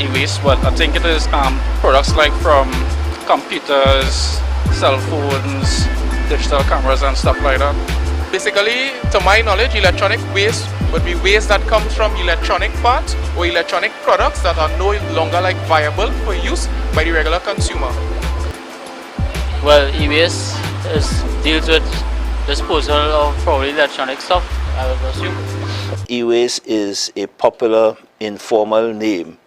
e-waste, but I think it is products like from computers, cell phones, digital cameras and stuff like that. Basically, to my knowledge, electronic waste would be waste that comes from electronic parts or electronic products that are no longer viable for use by the regular consumer. Well, e-waste deals with disposal of probably electronic stuff, I would assume. E-waste is a popular informal name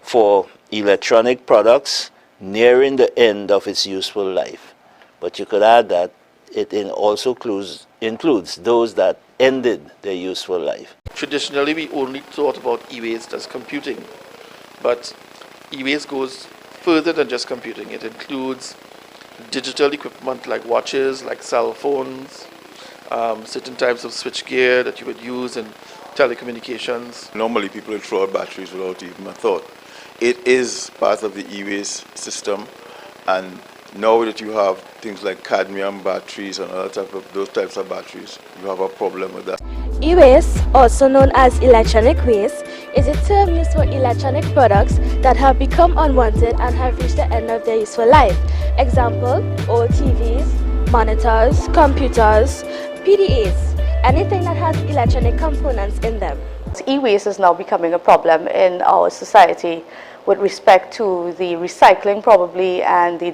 for electronic products nearing the end of its useful life. But you could add that it also includes those that ended their useful life. Traditionally, we only thought about e-waste as computing, but e-waste goes further than just computing. It includes digital equipment like watches, like cell phones, certain types of switchgear that you would use in telecommunications. Normally people would throw out batteries without even a thought. It is part of the e-waste system, and now that you have things like cadmium batteries and those types of batteries, you have a problem with that. E-waste, also known as electronic waste, is a term used for electronic products that have become unwanted and have reached the end of their useful life. Example, old TVs, monitors, computers, PDAs, anything that has electronic components in them. E-waste is now becoming a problem in our society with respect to the recycling probably and the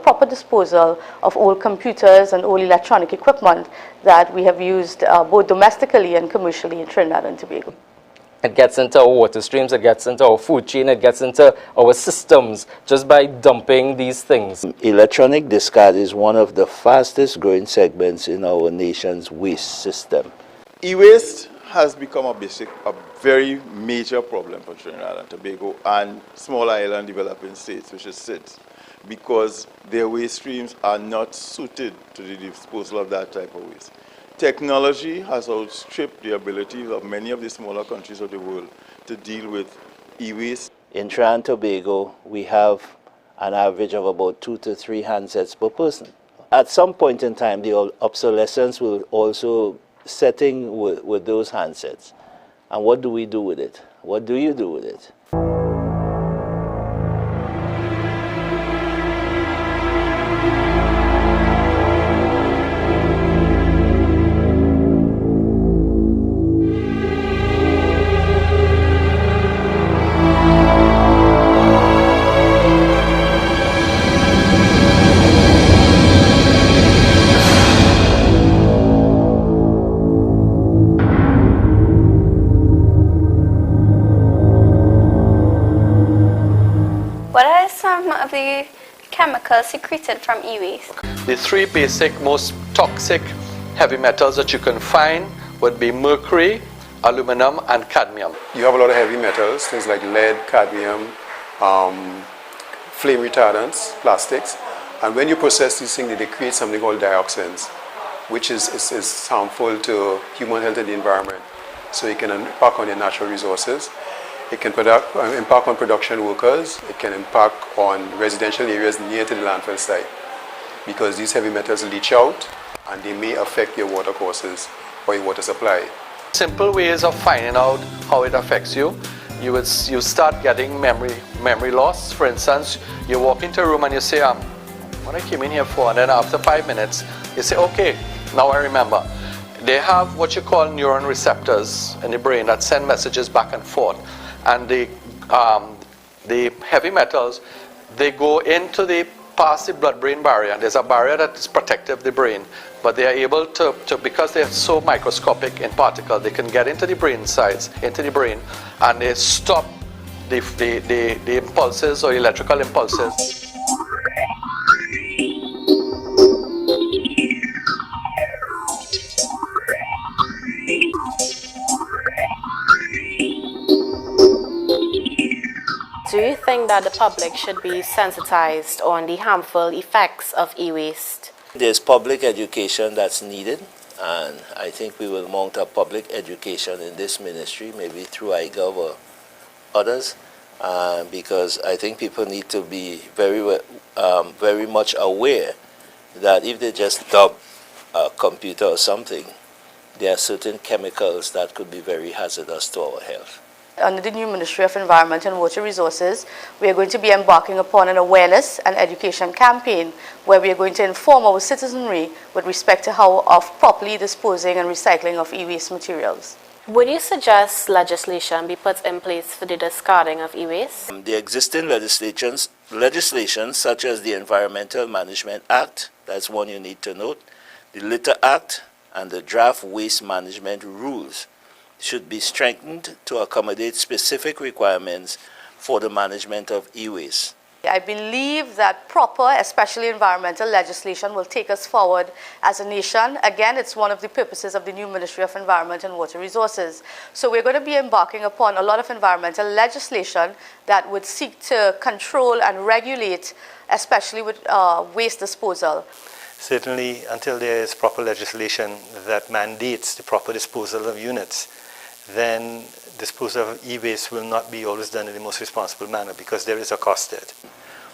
proper disposal of old computers and old electronic equipment that we have used both domestically and commercially in Trinidad and Tobago. It gets into our water streams, it gets into our food chain, it gets into our systems just by dumping these things. Electronic discard is one of the fastest growing segments in our nation's waste system. E-waste has become a very major problem for Trinidad and Tobago and small island developing states, which is SIDS, because their waste streams are not suited to the disposal of that type of waste. Technology has outstripped the abilities of many of the smaller countries of the world to deal with e-waste. In Trinidad and Tobago, we have an average of about 2 to 3 handsets per person. At some point in time, the obsolescence will also setting with those handsets. And what do we do with it? What do you do with it? What are some of the chemicals secreted from e-waste? The three basic most toxic heavy metals that you can find would be mercury, aluminum and cadmium. You have a lot of heavy metals, things like lead, cadmium, flame retardants, plastics, and when you process these things they create something called dioxins, which is harmful to human health and the environment. So it can impact on your natural resources. It can impact on production workers. It can impact on residential areas near to the landfill site because these heavy metals leach out and they may affect your water courses or your water supply. Simple ways of finding out how it affects you. You start getting memory loss. For instance, you walk into a room and you say, what I came in here for, and then after 5 minutes, you say, okay, now I remember. They have what you call neuron receptors in the brain that send messages back and forth. And the heavy metals, they go into past the blood-brain barrier. There's a barrier that is protective of the brain, but they are able to because they are so microscopic in particles, they can get into the brain sides, into the brain, and they stop the impulses or electrical impulses. Do you think that the public should be sensitized on the harmful effects of e-waste? There's public education that's needed, and I think we will mount a public education in this ministry, maybe through iGov or others, because I think people need to be very much aware that if they just dump a computer or something, there are certain chemicals that could be very hazardous to our health. Under the new Ministry of Environment and Water Resources, we are going to be embarking upon an awareness and education campaign where we are going to inform our citizenry with respect to how of properly disposing and recycling of e-waste materials. Would you suggest legislation be put in place for the discarding of e-waste? The existing legislation such as the Environmental Management Act, that's one you need to note, the Litter Act and the Draft Waste Management Rules should be strengthened to accommodate specific requirements for the management of e-waste. I believe that proper, especially environmental legislation, will take us forward as a nation. Again, it's one of the purposes of the new Ministry of Environment and Water Resources. So we're going to be embarking upon a lot of environmental legislation that would seek to control and regulate, especially with waste disposal. Certainly, until there is proper legislation that mandates the proper disposal of units, then disposal of e-waste will not be always done in the most responsible manner because there is a cost to it.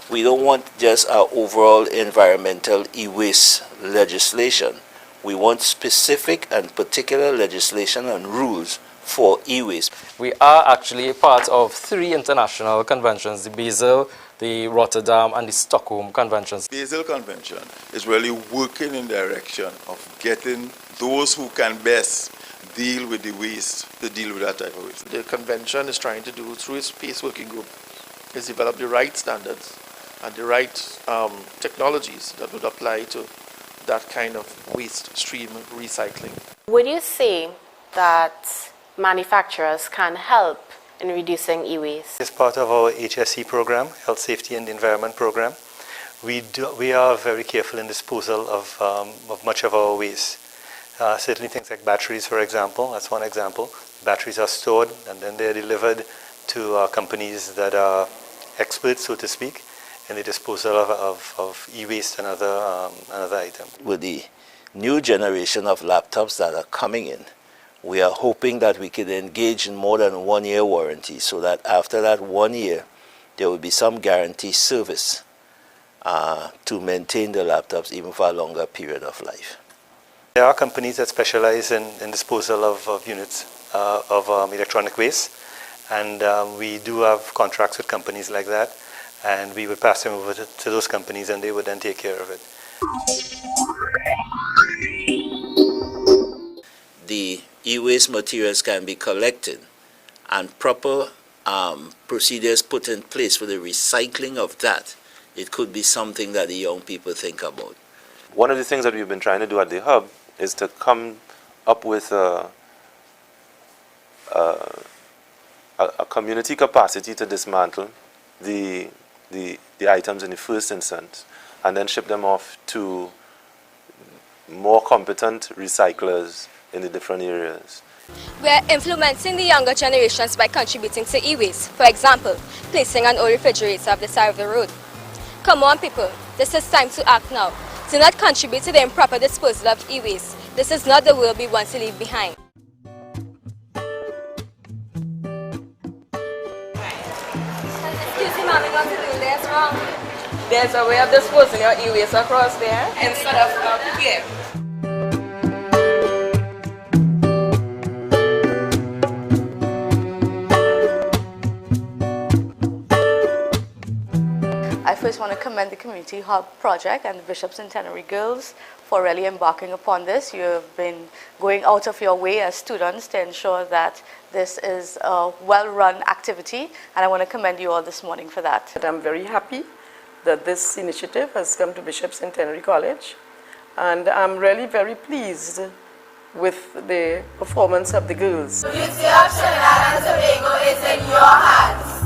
We don't want just our overall environmental e-waste legislation. We want specific and particular legislation and rules for e-waste. We are actually part of 3 international conventions, the Basel, the Rotterdam and the Stockholm conventions. The Basel Convention is really working in the direction of getting those who can best deal with the waste to deal with that type of waste. The convention is trying to do, through its PACE working group, is develop the right standards and the right technologies that would apply to that kind of waste stream recycling. Would you say that manufacturers can help in reducing e-waste? As part of our HSE program, Health, Safety and Environment program, we are very careful in disposal of much of our waste. Certainly things like batteries, for example, that's one example. Batteries are stored and then they're delivered to companies that are experts, so to speak, in the disposal of e-waste and other items. With the new generation of laptops that are coming in, we are hoping that we can engage in more than 1-year warranty so that after that 1 year, there will be some guarantee service to maintain the laptops even for a longer period of life. There are companies that specialize in disposal of units of electronic waste, and we do have contracts with companies like that, and we would pass them over to those companies and they would then take care of it. The e-waste materials can be collected and proper procedures put in place for the recycling of that. It could be something that the young people think about. One of the things that we've been trying to do at the Hub is to come up with a community capacity to dismantle the items in the first instance and then ship them off to more competent recyclers in the different areas. We are influencing the younger generations by contributing to e-waste. For example, placing an old refrigerator off the side of the road. Come on people, this is time to act now. Do not contribute to the improper disposal of e-waste. This is not the world we want to leave behind. Excuse me, ma'am, we're going to do this wrong. There's a way of disposing your e-waste across there instead of here. I first want to commend the Community Hub Project and the Bishop Centenary Girls for really embarking upon this. You have been going out of your way as students to ensure that this is a well-run activity, and I want to commend you all this morning for that. I'm very happy that this initiative has come to Bishop Centenary College, and I'm really very pleased with the performance of the girls. The future of Trinidad and Tobago is in your hands.